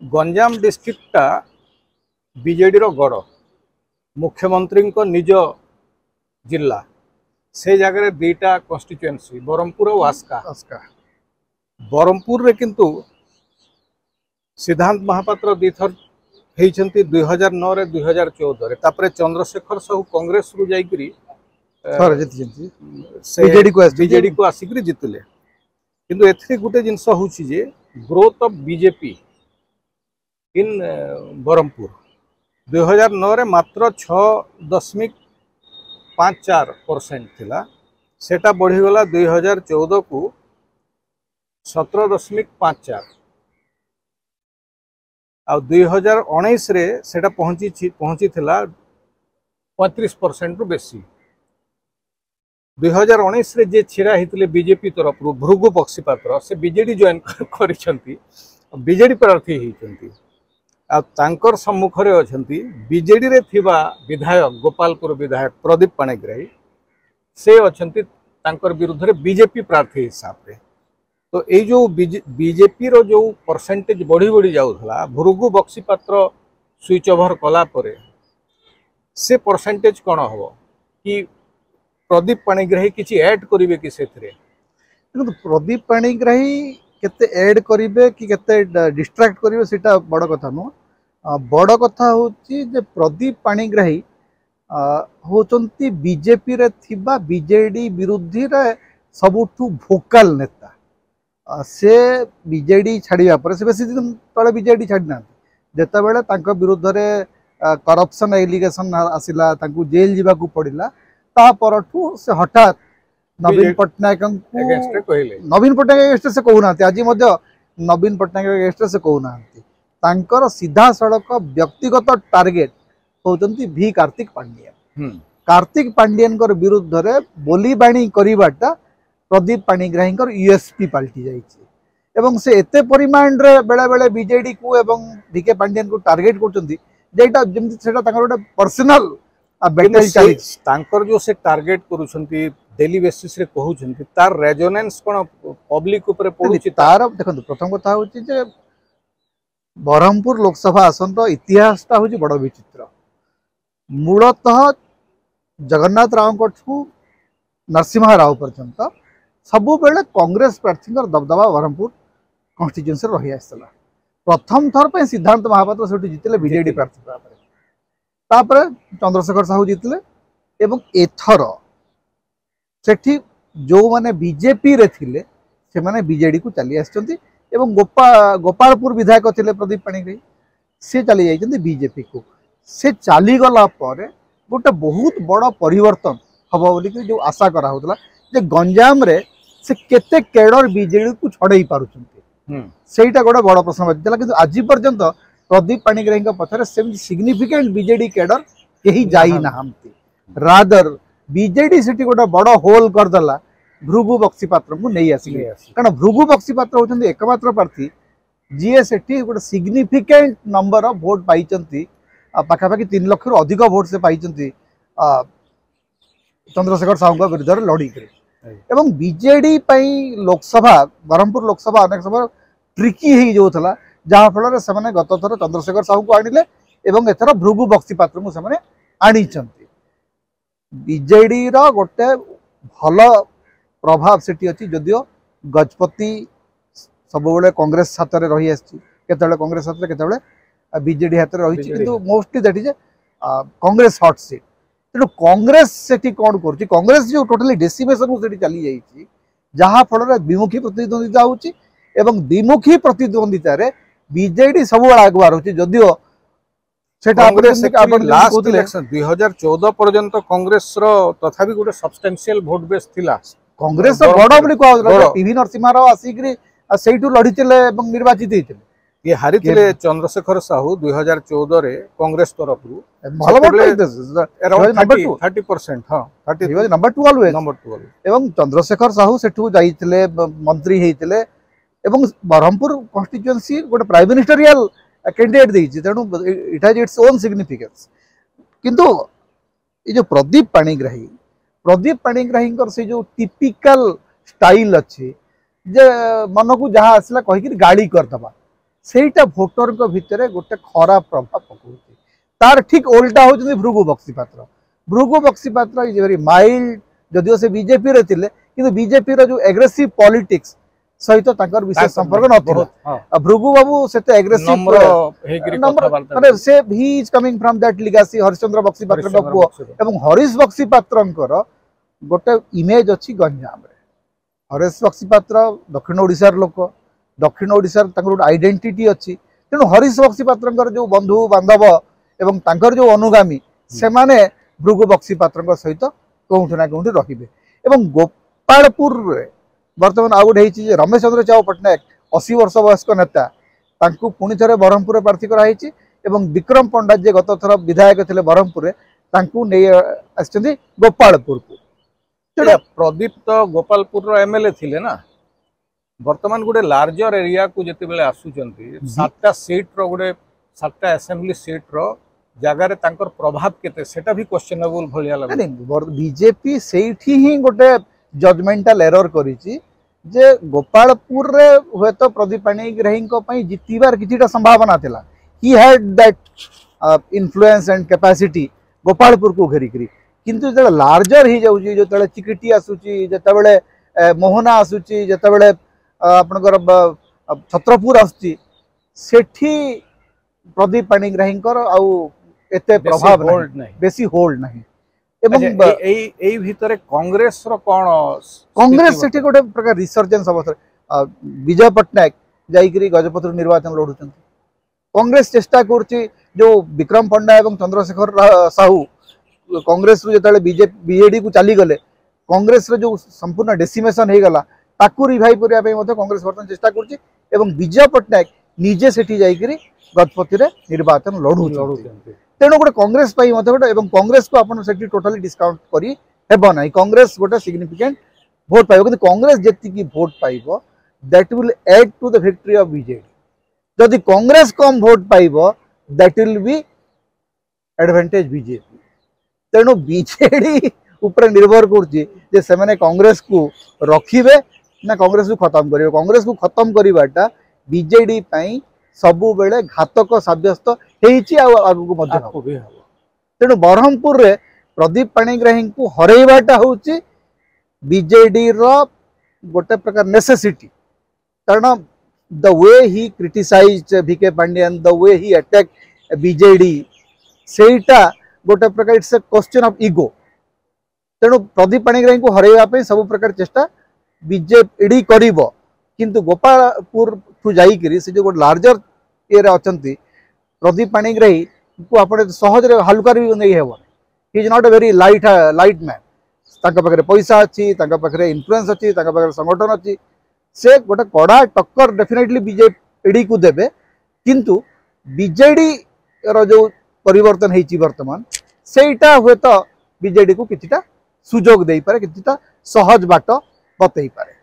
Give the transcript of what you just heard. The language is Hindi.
गंजाम डिस्ट्रिक्टा बीजेडी रो गड़ मुख्यमंत्री निज जिला से जगह दुईटा कन्स्टिट्युएंसी बरहमपुर और आस्का बरहमपुर रे किंतु सिद्धांत महापात्र दीथर होती 2009 रे 2014 रे तापरे चंद्रशेखर साहू कांग्रेस रु जाइकरी बीजेडी को आसिक जितले किंतु एथरे गुटे जिनस होची जे growth of BJP in Berhampur 2009 रे मात्र 6.54% थिला सेटा बढ़ीगला 2014 को 17.54 आ 2019 रे सेटा पहुंची थिला 35% रु बेसी 2019 रे जे छिरा हितले बीजेपी तरफ रु भृगु पक्षीपात्र से बीजेडी जॉइन करिसंती बीजेडी प्रार्थी हिचंती आ तांकर सम्मुखरे अछंती बीजेडी रे थिबा विधायक गोपालपुर विधायक प्रदीप पाणिग्राही से अछंती तांकर विरुद्ध रे बीजेपी प्रार्थी हिसाब रे तो ए जो बीजेपी रो जो परसेंटेज बढ़ी बढ़ी जाउथला भृगु बक्सीपात्र स्विच ओवर कला परे से परसेंटेज कोन हबो कि प्रदीप पाणिग्राही किछि ऐड करिवे कि सेथरे तो प्रदीप पाणिग्राही केते ऐड करिवे कि केते डिस्ट्रैक्ट करिवे सेटा बड़ कथा नो बड़ कथा होची जे प्रदीप पाणिग्राही होचंती बीजेपी रे थिबा बीजेडी विरोधी रे सबुठु भोकल नेता से बीजेडी छाड़िया पर से बेसी दिन तले बीजेडी छाड़ना जेता बेले तांको विरुद्ध रे करप्शन एलिगेशन आसिला तांको जेल जीवा को पड़िला ता परठू से हठात नवीन पट्टनायक नवीन पट्टनायक से कहूना आज नवीन पट्टनायक से कहूना तांकर सीधा सड़क व्यक्तिगत टार्गेट होचंती भी कार्तिक पांड्यन विरुद्ध रे बोली बाणी करवाटा प्रदीप पाणिग्राही यूएसपी पलटि जाइए एवं से एते परिमाण रे बेले बेले बीजेडी को एवं डीके पांड्यन को टार्गेट करचंती जेटा जेमति सेटा तांकर गोटे पर्सनल बैटल चली तांकर जो से टार्गेट करूछंती डेली बेसिस रे कहउछंती तार रेजोनेंस कोन पब्लिक ऊपर पडुची तार देखंतु प्रथम कथा होची जे बरहमपुर लोकसभा आसन रो इतिहासटा होची बड़ विचित्र मूलतः जगन्नाथ राव कोठू नरसिम्हा राव पर्यंत सबु बेले कांग्रेस प्रार्थी दबदबा बरहमपुर कन्स्टिट्युएंसी रही आसला प्रथम थर पे सिद्धांत महापात्र से जितले बीजेडी प्रार्थी तापर चंद्रशेखर साहू जितले एवं एथर सेठी जो माने बीजेपी रे थिले से माने बीजेडी को चली आछंती एवं गोपालपुर विधायक थिले प्रदीप पाणिग्राही से चली जाइछंती बीजेपी को से चली गला पर गोटे बहुत बड़ परिवर्तन हबो बोली जो आशा करा होतला जे गंजाम रे से केते केडर बीजेडी को छड़ई पारुछंती सेटा गोटे बड़ प्रश्न बचिला किंतु आज पर्यंत प्रदीप पाणिग्राही पछरे सेम सिग्निफिकेंट बीजेडी केडर कहीं जाई नाहंती रादर बीजेडी सेठी गोटे बड़ होल करदला भृगु बक्सीपात्र को नहीं आसिले कारण भृगु बक्सीपात्र होचंती एकमात्र प्रार्थी जीए सेठी गोटे सिग्निफिकेंट नंबर ऑफ वोट पाइचंती पाखापाखि 3 लाख रु अधिक वोट से पाइचंती चंद्रशेखर साहू विरुद्ध लड़ी एवं बीजेडी लोकसभा बरहमपुर लोकसभा अनेक समय ट्रिकी हो जाऊला जहाँ फल से गत थर चंद्रशेखर साहू को आनिले एवं एथर भृगु बक्सीपात्र को से आनी बीजेडी गोटे भल प्रभाव सेठी अच्छी जदियो गजपति सब कांग्रेस हाथ में रही आसते कांग्रेस हाथ में बीजेडी हाथ में रही किंतु mostly that is Congress hot seat तेणु कांग्रेस सेठी कौन कर कांग्रेस जो टोटली डेसिमेशन से चली जाइए जहाँ फल द्विमुखी प्रतिद्वंदिता होची एवं द्विमुखी प्रतिद्वंदिता रे बीजेडी सब आगुआ रही जदियो लास्ट इलेक्शन 2014 पर्यंत कांग्रेस रो तथापि गोटे सब्सटेंशियल वोट बेस थिला कांग्रेस बड़ बोली कहला पीवी नरसिम्हा राव आसिकरी सेठू लड़ीले निर्वाचित होते ये हारिथिले चंद्रशेखर साहू 2014 रे कांग्रेस तरफ रु अराउंड 30% हां 30 नंबर 2 एवं चंद्रशेखर साहू सेठू जाइथिले मंत्री हेतिले एवं बरहमपुर कन्स्टिट्युएंसी गोटे प्राइम मिनिस्टरियल कैंडिडेट देछि तेणु it has its own significance किंतु ये जो प्रदीप पाणिग्राही से जो टिपिकल स्टाइल अच्छे जे मन को जहाँ आसला कहीकि गाड़ी करदबा ସେଇଟା ଭୋଟରଙ୍କ ଭିତରେ ଗୋଟେ ଖରାପ ପ୍ରଭାବ ପକାଉଛି। ତାର ଠିକ ଓଲଟା ହଉଛନ୍ତି Bhrigu Baxipatra. Bhrigu Baxipatra is very mild, ଯଦିଓ ସେ ବିଜେପି ରେ ଥିଲେ କିନ୍ତୁ ବିଜେପି ର ଯୋଉ ଏଗ୍ରେସିଭ ପॉलिटिक्स सहित तांकर विशेष संपर्क नथिला। भृगु बाबू सेते एग्रेसिव माने से he is coming from that legacy Harishchandra Baxipatra का पुओ एवं हरीश बक्सीपात्रंकर गोटे इमेज अछि गंजाम रे। हरीश बक्सीपात्र दक्षिण ओडिसा लोक, दक्षिण ओडिसा तांकर आइडेंटिटी अछि, तेणु हरीश बक्सीपात्रंकर जो बंधु बांधव एवं तांकर जो अनुगामी से माने भृगु बक्सीपात्रंकर सहित कोउठ ना कोउठ रहिबे। एवं गोपालपुर रे बर्तमान आउ गोटे होती रमेश चंद्र चाव पट्टनायक 80 वर्ष वयस्क नेता, तांकु पुणी थे ब्रह्मपुर प्रार्थी कराई एवं विक्रम पंडा जे गत थर विधायक थे ब्रह्मपुर तांकु नहीं आछंती गोपालपुर को। प्रदीप तो गोपालपुर एमएलए थिले ना, वर्तमान गोटे लार्जर एरिया को जिते बेले आसुचंती 7टा सीट रो गोटे 7टा असेंबली सीट रो जगार तांकर प्रभाव केते सेटा भी क्वेश्चनेबल भलिया लागै। बीजेपी सेठी ही गोटे जजमेंटल एरर करिछि जे गोपालपुर रे हुए तो प्रदीप पाणिग्राही को पई जितिबार किछिटा संभावना थिला। He had that influence and capacity Gopalpur को घेरी करी, किंतु जे लार्जर ही जाउची, जो तळे चिकिटी आसुची, जते बेले मोहना आसुची, जते बेले आपनकर छत्रपुर आसुची, सेठी प्रदीप पाणिग्राही आउ एते प्रभाव नहीं, बेसी होल्ड नहीं। कांग्रेस कांग्रेस सेठी गोटे प्रकार रिसर्जेंस अवस्था विजय पट्टनायक जाइकरी गजपति निर्वाचन लड़ुचंती। कांग्रेस चेष्टा करछि जो विक्रम पंडा एवं चंद्रशेखर साहू कांग्रेस रु जतले बीजेडी को चली गले, कांग्रेस रे जो संपूर्ण डेसिमेशन हे गला ताकू रिवाइव करिया पे मते कांग्रेस वर्तमान चेष्टा करछि एवं विजय पट्टनायक निजे सेठी जाइकरी गजपति रे निर्वाचन लड़ुचंती। तेणु गोटे कांग्रेस गोटे एवं कांग्रेस को आपन सेठी टोटली डिस्काउंट करी हेबो नै। कांग्रेस गोटे सिग्निफिकेंट वोट पाइबो, किंतु कांग्रेस जेतिकी वोट पाइबो that will add to the victory of BJD. जदि कांग्रेस कम वोट पाइबो that will be advantage BJP. तेणु बीजेडी ऊपर निर्भर करछि जे से माने कांग्रेस को रखिबे ना कांग्रेस को खत्म करिवे। कांग्रेस को खत्म करिवाटा बीजेडी पई सबु बेले घातक साब्यस्त हेछि आगु मध्य हबो। तेणु ब्रह्मपुर रे प्रदीप पाणिग्राही को हरैवाटा होछि बीजेडी रो गोटे प्रकार नेसेसिटी। कारण the way he criticised VK Pandian, the way he attack BJD, सेटा गोटे प्रकार it's a question of ego. तेणु प्रदीप पाणिग्राही को हरैवा पे सब प्रकार चेष्टा बीजेडी करिवो, किंतु गोपालपुर ठू जाइकरी से जो लार्जर ये अछंती प्रदीप पाणिग्राही को आपण सहज रे हल्का रे नहीं हेबो। He is not a very light man. तांका पाखरे पैसा अछि, तांका पाखरे इन्फ्लुएंस अछि, तांका पाखरे संगठन अछि, से गोटे कड़ा टक्कर डेफिनेटली बीजेडी को देबे। किंतु बीजेडी रो जो परिवर्तन हेछि वर्तमान सेटा हुए तो बीजेडी को किछिटा सुजोग देई पारे, किछिटा सहज बाट बतई पारे।